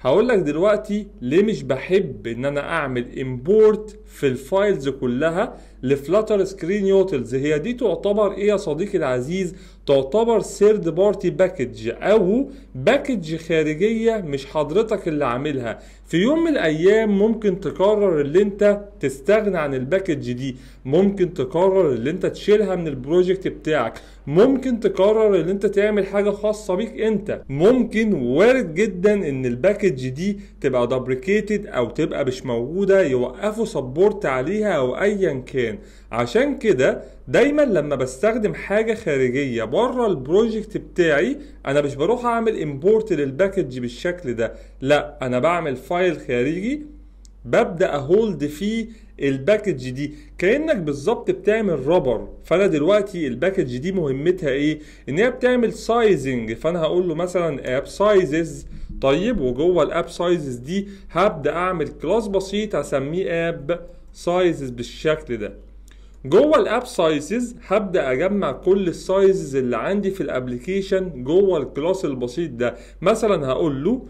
هقول لك دلوقتي ليه مش بحب ان انا اعمل امبورت في الفايلز كلها لفلاتر سكرين يوتلز. هي دي تعتبر ايه يا صديقي العزيز؟ تعتبر ثيرد بارتي باكج او باكج خارجية مش حضرتك اللي عاملها. في يوم من الايام ممكن تقرر ان انت تستغنى عن الباكج دي، ممكن تقرر ان انت تشيلها من البروجكت بتاعك، ممكن تقرر ان انت تعمل حاجة خاصة بيك انت، ممكن وارد جدا ان الباكج دي تبقى دبريكيتد او تبقى مش موجودة، يوقفوا سبورت عليها او ايا كان. عشان كده دايما لما بستخدم حاجة خارجية بره البروجكت بتاعي انا مش بروح اعمل امبورت للباكج بالشكل ده، لا انا بعمل فايل خارجي ببدأ اهولد فيه الباكج دي كأنك بالظبط بتعمل رابر. فانا دلوقتي الباكج دي مهمتها ايه؟ ان هي بتعمل سايزنج، فانا هقول له مثلا اب سايزز. طيب وجوه الاب سايزز دي هبدأ اعمل كلاس بسيط اسميه اب سايزز بالشكل ده. جوه الاب سايزز هبدا اجمع كل السايزز اللي عندي في الابليكيشن جوه الكلاس البسيط ده. مثلا هقول له